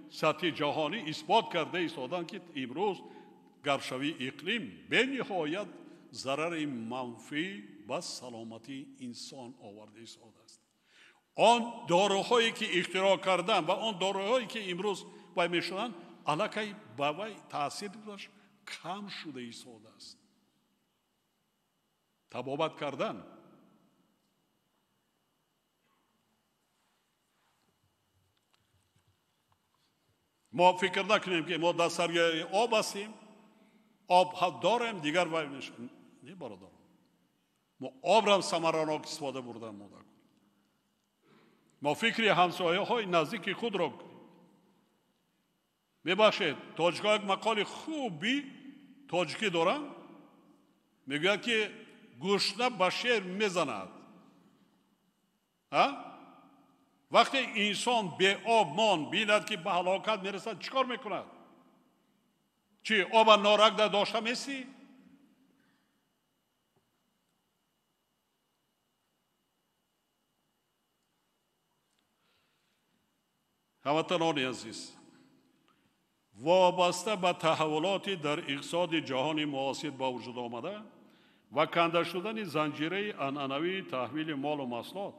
سطح جهانی اثبات کرده ایستادند که امروز گرمشوی اقلیم به نهایت ضرر منفی به سلامتی انسان آورده ایستاده است. آن داروهایی که اختراع کردن و آن داروهایی که امروز وای میشدن الکی به وی تاثیر گذاشت کم شده ایستاده است. تبابت کردن ما فکر نکنیم که ما در سریع آب هستیم، آب داریم دیگر وای میشن. نه برادر، ما آب را ثمراناک استفاده بردن ما فکری همسایه های نزدیک خود را میبخشید. تاجیک‌ها یک مقال خوبی تاجیکی دارن، میگوید که گشنه به شیر میزند. وقتی انسان به آب مان بیند که به هلاکت میرسد چیکار میکند؟ چی آب نارک در داشته میسی؟ هموطنان عزیز، وابسته به تحولاتی در اقتصاد جهانی معاصر با وجود آمده و کنده شدن زنجیره عنعنوی تحویل مال و محصولات،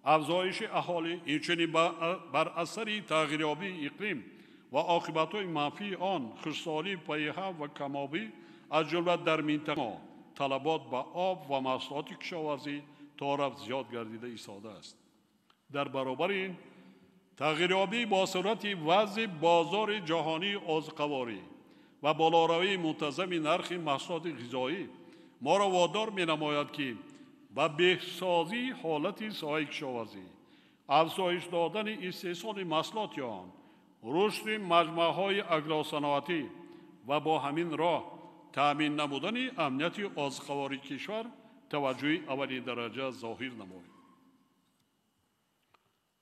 افزایش اهالی، اینچنین بر اثر تغییریابی اقلیم و عاقبت‌های منفی آن، خشکسالی، پیها و کم‌آبی از جمله در منطقه طلبات به آب و محصولات کشاورزی تا رفت زیاد گردیده ایستاده است. در برابر این تغییریابی با صورت وضع بازار جهانی آذوقه‌واری و بالاروی منتظم نرخ محصولات غذایی ما را وادار می‌نماید که به بهسازی حالت ساحه کشاورزی، افزایش دادن استحصال محصولات آن، رشد مجموعه‌های اگروصنعتی و با همین راه تأمین نمودن امنیت آذوقه‌واری کشور توجه اولین درجه ظاهر نماید.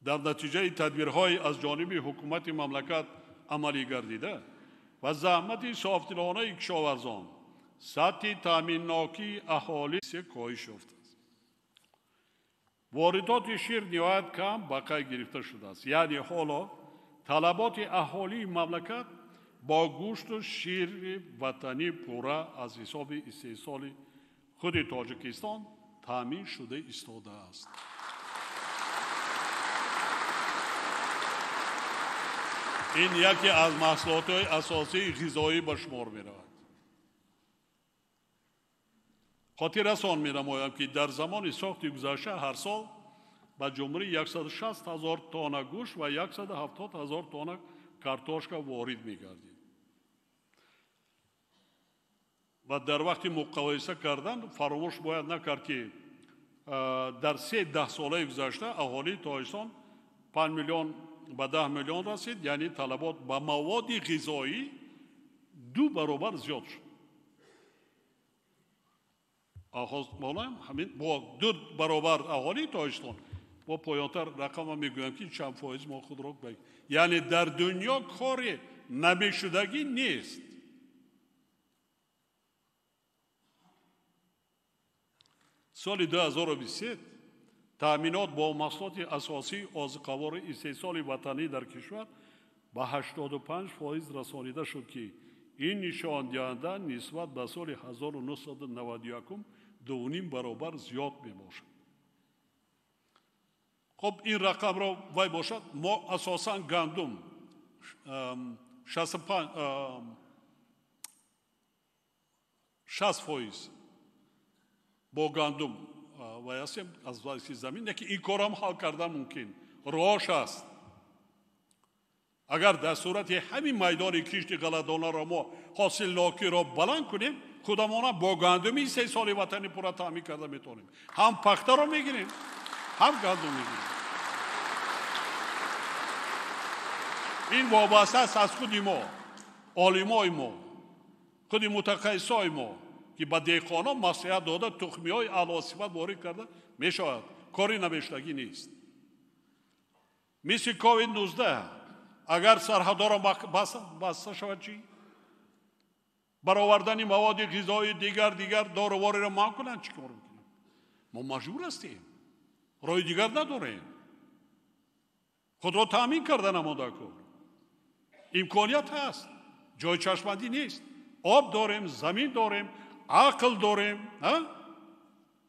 در نتیجه تدبیرهای از جانب حکومت مملکت عملی گردیده و زحمت صاحبدلانه کشاورزان، سطح تأمین‌ناکی اهالی کاهش یافته است. واردات شیر نهایت کم به قید گرفته شده است. یعنی حالا طلبات اهالی مملکت با گوشت و شیر وطنی پوره از حساب استحصال خود تاجیکستان تامین شده ایستاده است. این یکی از محصولات اساسی غذایی به شمار می رود. خاطر رسان می نمایم که در زمان ساخت گذشته هر سال به جمله 160,000 تانه گوشت و 170,000 تانه کارتوشکا وارد می گردید. و در وقت مقایسه کردن فراموش باید نکرد که در 3-10 ساله گذشته اهالی تاجیکستان 5 میلیون به 10 میلیون رسید. یعنی طلبات به مواد غذایی 2 برابر زیاد شد. همین با 2 برابر اهالی تاجیکستان با پایانتر رقم میگویم که چند فایز ما خود را بگیم. یعنی در دنیا کار نمیشدگی نیست. سال 2023 تأمینات با محصولات اساسی آذوقه‌وار استحصال وطنی در کشور به 85% رسانیده شد که این نشان دهنده نسبت به سال 1991 2.5 برابر زیاد می باشد. خب این رقم را وای باشد ما اساساً گندم 60% با گندم وای هستیم از واسه زمین. یکی این کارم حل کردن ممکن راهش است. اگر در صورت همین میدان کشت غله‌دانه را ما حاصل ناکی را بلند کنیم خودمان با گندمی 3 سال وطنی پورا تامین کرده میتونیم. هم پخته را میگیریم هم گندم میگیریم. این وابسته است از خود ما، عالمای ما، خود متخصصای ما که به دهقانان مصلحت داده تخمی‌های اعلی‌صفت وارد کرده میشود. کاری نمیشدگی نیست. مثل کووید 19 اگر سرحدها را بسته شود چی؟ برآوردن مواد غذایی دیگر داروواری را منع کنند چی کار میکنیم؟ ما مجبور هستیم. راه دیگر نداریم. خود را تامین کردن نماده کن. имконият ҳаст, ҷойчашмандӣ нест. об дорем, замин дорем, ақл дорем,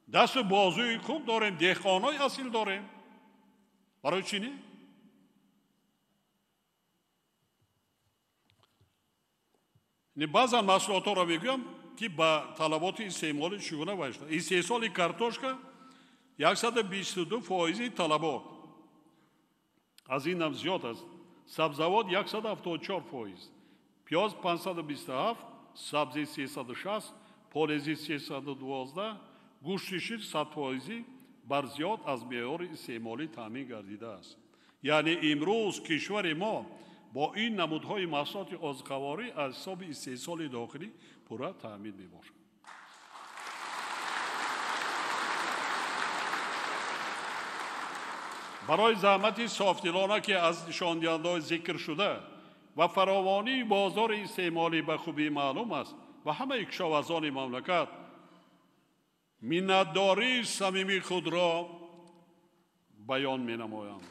дасту бозӯи хуб дорем, деҳқонои асил дорем. барои чӣ не? баъзан маҳсулотҳоро мегӯям ки ба талаботи истеъмоли чигуна вайшта. истеҳсоли картошка 122% талабот. аз ин ҳам зиёд аст. сабзавот 174%, пиёз 527, сабзи 360, полези 312, гӯшти шир 100% бар зиёд аз меъёри истеъмолӣ таъмин гардидааст. яъне имрӯз кишвари мо бо ин намудҳои маҳсулоти озуқаворӣ аз ҳисоби истеҳсоли дохилӣ пурра таъмин мебошад. барои заҳмати софдилона ки аз нишондиҳандаҳои зикр шуда ва фаровонии бозори истеъмолӣ ба хубӣ маълум аст ва ҳамаи кишоварзони мамлакат миннатдории самимии худро баён менамоям.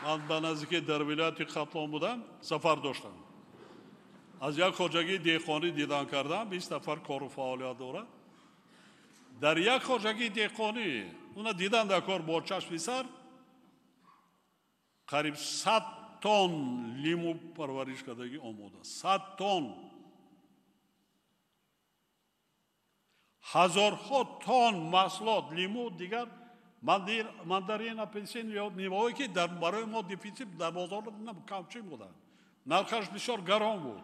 ман ба наздики дар вилояти хатлон будам, сафар доштам. аз як хоҷагии деҳқонӣ дидан кардам, 20 нафар кору фаъолият дорад. дар як хоҷагии деҳқонӣ уна дидан дар кор бо чашми сар қариб 100 тонн лиму парвариш кардагӣ омода. 100 тонн. ҳазорҳо тонн маҳсулот лиму дигар мандарин, апелсин ё меваҳое ки барои мо дефицит дар бозор камчин буданд. нархаш бисёр гарон буд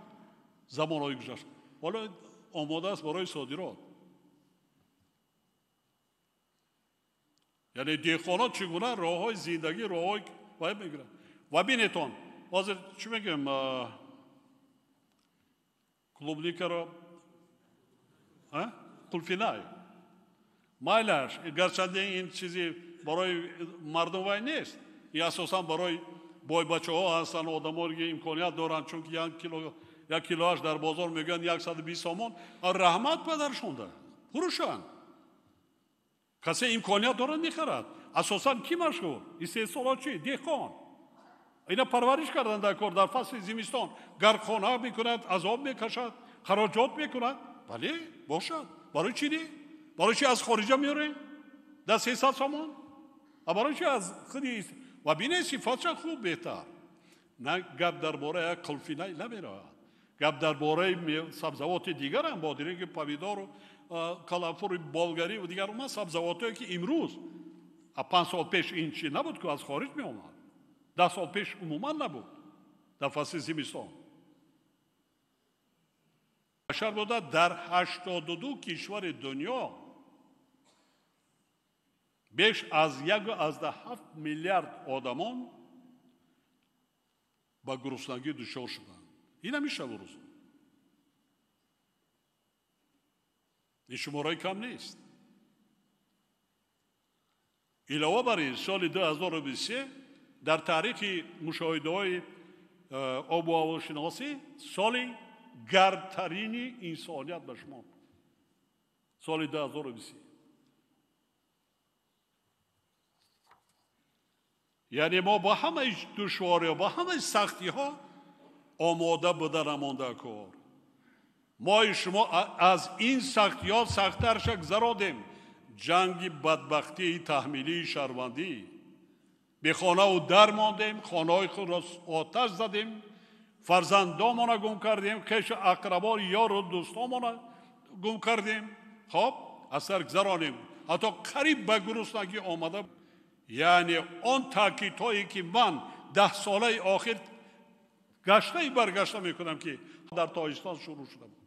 замонҳои гузашта. ҳоло омода аст барои содирот. яъне деҳқонот чӣ гуна роҳҳои зиндагӣ роҳҳои вай мегиранд. ва бинетон ҳозир чӣ мегӯем клубникаро қулфинай майлаш гарчанде ин чизи барои мардум вай нест. ин асосан барои бойбачаҳо ҳастанд, одамоне ки имконият доранд, чунки 1 килоаш дар бозор мегӯянд 120 сомон. раҳмат падаршонда фурӯшанд. касе имконият дорад мехарад. асосан ки машҳур? истеҳсолот чӣ? деҳқон. ина парвариш кардан дар кор дар фасли зимистон гархона мекунад, азоб мекашад, хароҷот мекунад. бале бошад. барои чӣ не? барои чӣ аз хориҷа меорем дар 300 сомон? барои чӣ аз худи ва бинед сифатша хуб беҳтар. на гап дар бораи қулфинай намерояд. гап дар бораи сабзавоти дигар ҳам бодиринги помидору калафури болгарӣ ва дигар умад сабзавотое ки имрӯз 5 сол пеш ин чӣ набуд ки аз хориҷ меомад. 10 сол пеш умуман набуд дар фасли зимистон. башар буда дар 82 кишвари дунё беш аз 1.7 миллиард одамон ба гуруснагӣ дучор шуданд. ин ҳамиша рӯз. ин шумораи кам нест. илова бар ин соли 2023 дар таърихи мушоҳидаҳои обу ҳавошиносӣ соли гардтарини инсоният ба шумор соли 2023. яъне мо ба ҳамаи душвориҳо ба ҳамаи сахтиҳо омода буда намонда кор. мои шумо аз ин сахтиҳо сахттарша гузаронем. ҷанги бадбахтии таҳмилии шаҳрвандӣ. бехонаву дар мондем, хонаҳои худро оташ задем, фарзандонмона гум кардем, хешу ақрабо ёру дӯстонмона гум кардем. хоб аз сар гузаронем. ҳатто қариб ба гуруснагӣ омада. яъне он таъкидҳое ки ман 10 солаи охир гаштаи баргашта мекунам ки дар тоҷикистон шурӯъ шуда буд.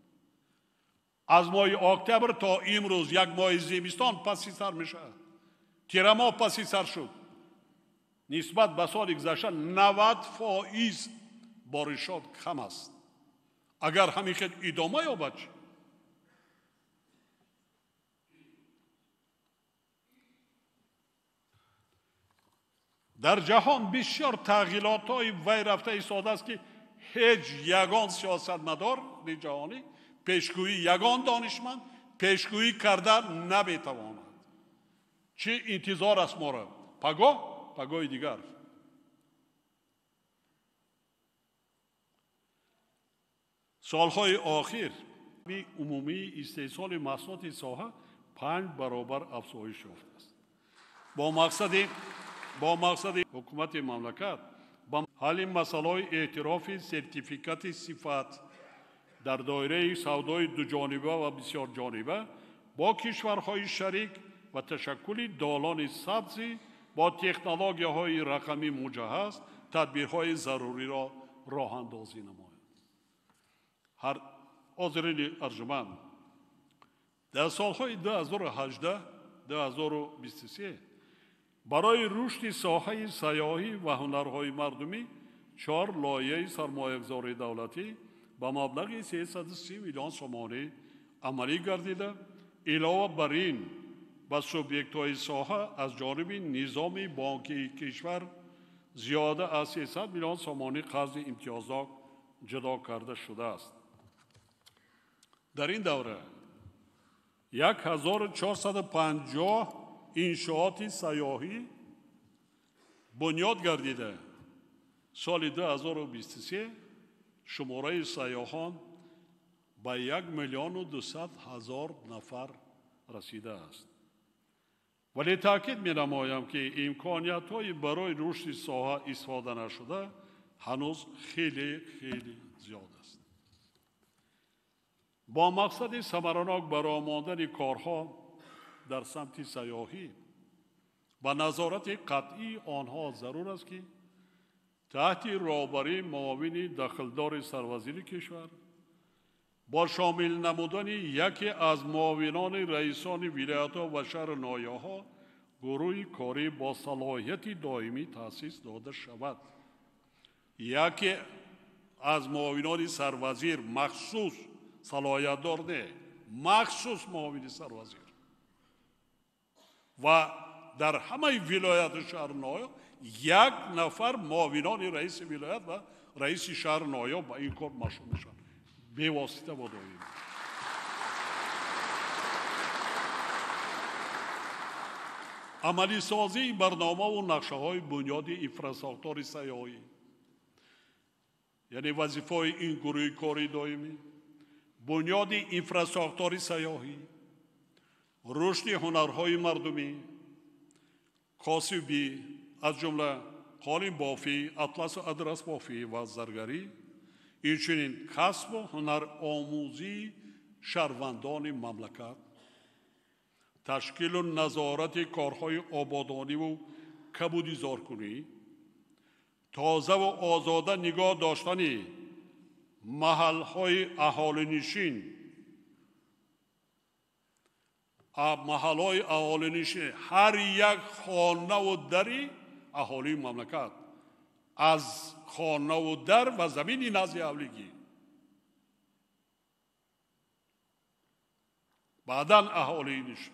аз моҳи октябр то имрӯз як моҳи зимистон паси сар мешавад. тирамоҳ паси сар шуд. нисбат ба соли гузашта 90% боришот кам аст. агар ҳамин хел идома ёбад در جهان بسیار تغییرات های وی رفته ایستاده است که هیچ یگان سیاستمدار جهانی پیشگویی یگان دانشمند پیشگویی کرده نمیتواند. چه انتظار است ما را؟ پگاه دیگر. سالهای آخر عمومی استحصال محصولات ساحه 5 برابر افزایش یافته است. با مقصد حکومت مملکت با حل مسئله اعتراف سرتیفیکات صفت در دایره سودای دو جانبه و بسیار جانبه با کشورهای شریک و تشکل دالان سبزی با تکنولوژی‌های رقمی مجهز تدبیرهای ضروری را راه اندازی نماید. هر حاضرین ارجمند، در سالهای 2018-2023 برای رشد ساحه سیاحی و هنرهای مردمی 4 لایحه سرمایه‌گذاری دولتی با مبلغ 330 میلیون سومانی عملی گردیده. علاوه بر این با سوبیکت‌های ساحه از جانب نظام بانکی کشور زیاده از 300 میلیون سومانی قرض امتیازات جدا کرده شده است. در این دوره 1450 انشاءات سیاحی بنیاد گردیده. سال 2023 شماره سیاحان به 1,200,000 نفر رسیده است. ولی تاکید می نمایم که امکانیت های برای رشد ساحه استفاده نشده هنوز خیلی زیاد است. با مقصد ثمرناک برآمدن کارها در سمت سیاحی با نظارت قطعی آنها ضرور است که تحت راهبری معاون دخلدار سروزیر کشور با شامل نمودن یکی از معاونان رئیسان ولایت‌ها و شهر نایاها گروه کاری با صلاحیت دائمی تأسیس داده شود. یکی از معاونان سروزیر مخصوص صلاحیت دار نه، مخصوص معاون سروزیر و در همه ولایت شهر نایا 1 نفر معاونان رئیس ولایت و رئیس شهر نایا با این کار مشغول میشن به واسطه و دائمی. عملی سازی برنامه و نقشه های بنیاد انفراستراکچور سیاحی، یعنی وظیفه این گروه کاری دائمی بنیاد انفراستراکچور سیاحی، رشد هنرهای مردمی، کاسبی از جمله قالین بافی، اطلس و ادرس بافی و زرگری، اینچنین کسب و هنر آموزی شهروندان مملکت، تشکیل و نظارت کارهای آبادانی و کبودیزارکنی، تازه و آزاده نگاه داشتن محلهای اهالینشین، هر یک خانه و دری اهالی مملکت، از خانه و در و زمین نزد اولگی، بعداً اهالینش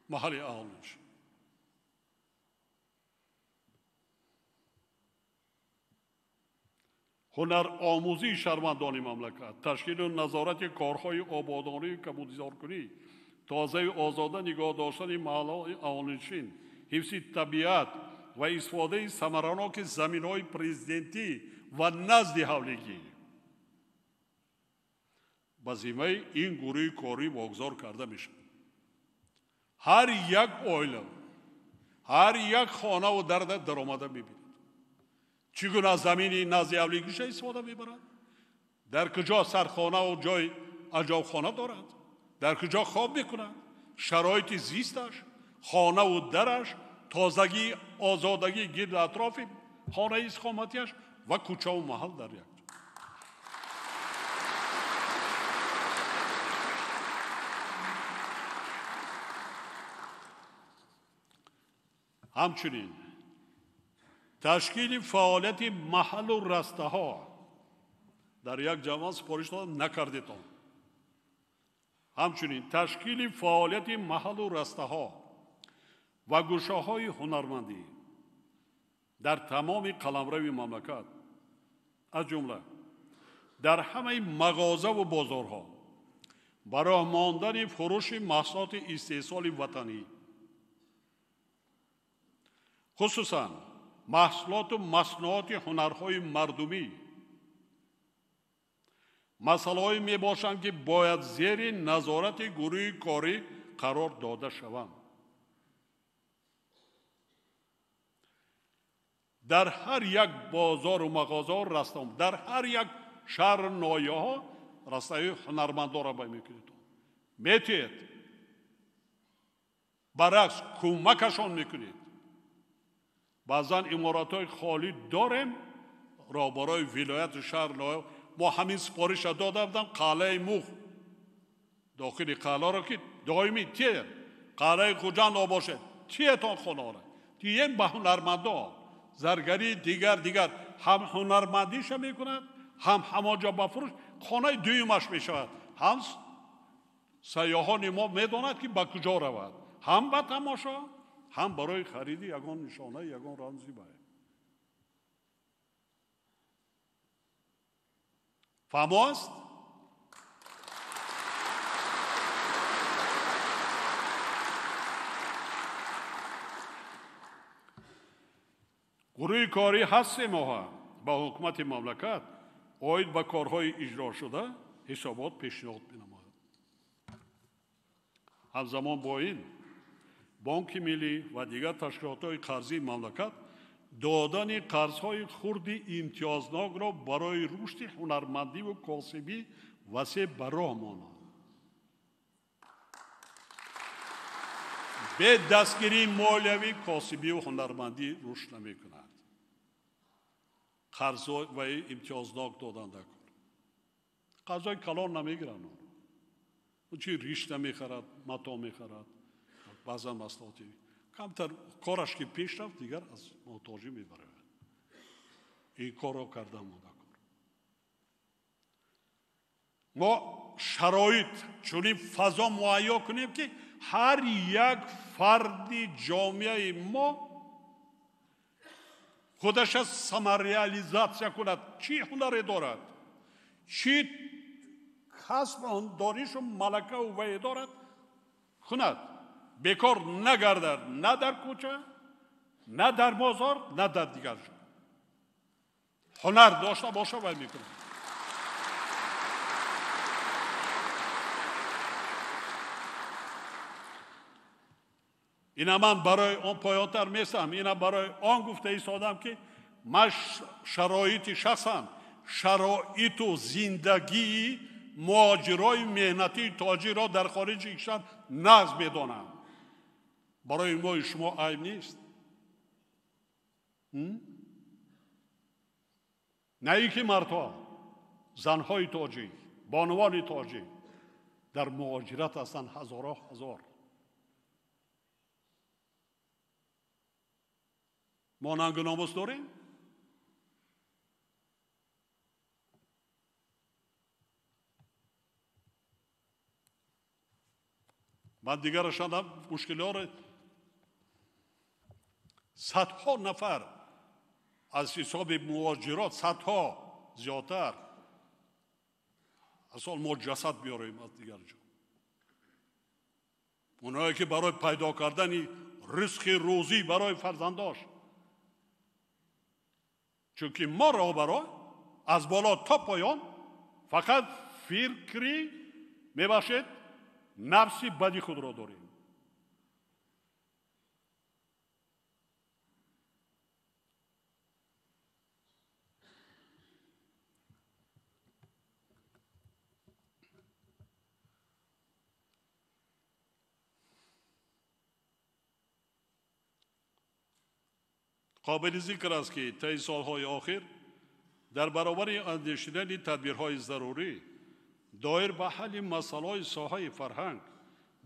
محل اهالینش. هنر آموزی شهروندان مملکت، تشکیل و نظارت کارهای آبادانی و کبودیزارکنی، تازه و آزاده نگاه داشتن محلهای اهالینشین، حفظ طبیعت و استفاده ثمرناک زمین‌های پرزیدنتی و نزد حولگی به ذمه این گروه کاری واگذار کرده میشه. هر یک عائله، هر یک خانه و در آمده میبینید چگونه از زمین نزد حولگیش استفاده میبرند، در کجا سرخانه و جای اجاق خانه دارند، در کجا خواب میکنند، شرایط زیستش، خانه و درش، تازگی آزادگی گرد اطراف خانه اقامتیش و کوچه و محل در یک. همچنین تشکیل فعالیت محل و رسته ها در یک جوان سپارش نکردید. همچنین تشکیل فعالیت محل و رسته ها و گوشه های هنرمندی در تمام قلمرو مملکت از جمله در همه مغازه و بازارها برای ماندن فروش محصولات استحصال وطنی خصوصا محصولات و مصنوعات هنرهای مردمی مسائلی می باشند که باید زیر نظارت گروه کاری قرار داده شوند. در هر یک بازار و مغازه رستم در هر یک شهر نایه ها رستای هنرمندان را میکنید میتید برعکس کمکشان میکنید. بعضا امارات های خالی داریم را برای ولایت شهر نایه ما همین سپارش داده بودم قلعه موخ داخل قلعه را که دائمی تیر قلعه خوجند باشه تیتان خونه را دیگه به هنرمندان زرگری دیگر هم هنرمندیش میکند هم همانجا بفروش خانه دویمش میشود هم سیاحان ما میداند که به کجا رود هم به تماشا هم برای خرید یگان نشانه یگان رمزی باید فهماست؟ گروه کاری هست ماه با حکومت مملکت آید به کارهای اجرا شده حسابات پیشنهاد بنماید. همزمان با این بانک ملی و دیگر تشکیلات های قرضی مملکت دادن قرضهای خرد امتیازناک را برای رشد هنرمندی و کاسبی وسیع به راه ماند. به دستگیری مالیوی کاسبی و هنرمندی رشد نمی کند. قرض و امتیازناک دادن کن. قرضای کلان نمی گیرند. چی ریش نمی خرد، متا می خرد. بعضا مسئولیتی کمتر کارش که پیش رفت دیگر از محتاجی می برد. این کار را کردم ما شرایط چونین فضا مهیا کنیم که هر یک فرد جامعه ما خودش از سمریالیزاسیا کند چی هنری دارد چی کسب آن دانش و ملکه و وی دارد کند بیکار نگردد نه در کوچه نه در بازار نه در دیگر جا هنر داشته باشه و میکنه. اینا من برای آن پایانتر میستم اینا برای آن گفته ایستادم که من شرایط شخصا شرایط و زندگی مهاجرای مهنتی تاجر را در خارج کشور نقض میدانم. برای ما شما عیب نیست نه ای که مردها زنهای تاجی بانوان تاجی در مهاجرت هستند هزارها هزار. ما ننگ ناموس داریم من دیگر شدم مشکلات صدها نفر از حساب مهاجرات صدها زیادتر اصلا ما جسد بیاریم از دیگر جا اونایی که برای پیدا کردن رزق روزی برای فرزنداش چون که ما را برای از بالا تا پایان فقط فکری میباشد نفسی بدی خود را داریم. قابل ذکر است که طی سالهای آخر در برابر اندیشیدن تدبیرهای ضروری دایر به حل مسائل ساحه فرهنگ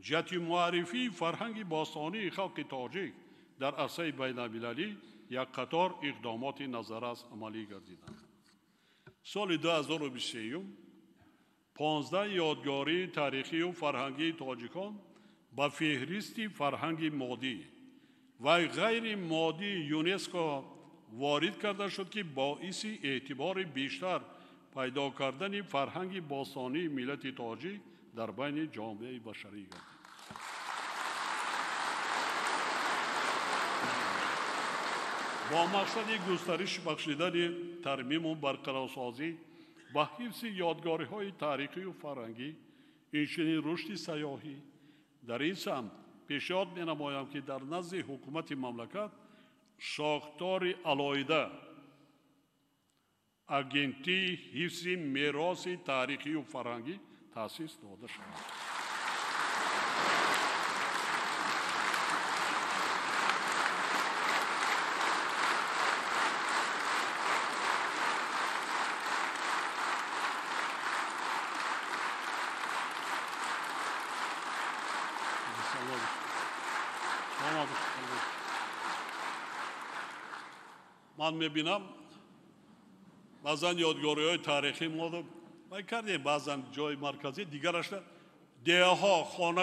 جهت معرفی فرهنگ باستانی خلق تاجیک در عرصه بین المللی یک قطار اقدامات نظررس عملی گردیدند. سال 2023 15 یادگاری تاریخی و فرهنگی تاجیکان با فهرست فرهنگ مادی و غیر مادی یونسکو وارد کرده شد که باعث اعتبار بیشتر پیدا کردن فرهنگ باستانی ملت تاجیک در بین جامعه بشری گردید. با مقصد گسترش بخشیدن ترمیم و برقرارسازی و حفظ یادگاری‌های تاریخی و فرهنگی اینچنین رشد سیاحی در این سمت پیشنهاد می‌نمایم که در نزد حکومت مملکت ساختار علاوه اگنتی حفظ میراث تاریخی و فرهنگی تأسیس داده شود. من می‌بینم بعضن یادگاری‌های تاریخی ما رو کردیم، بعضن جای مرکزی دیگرش دیگه ها خانه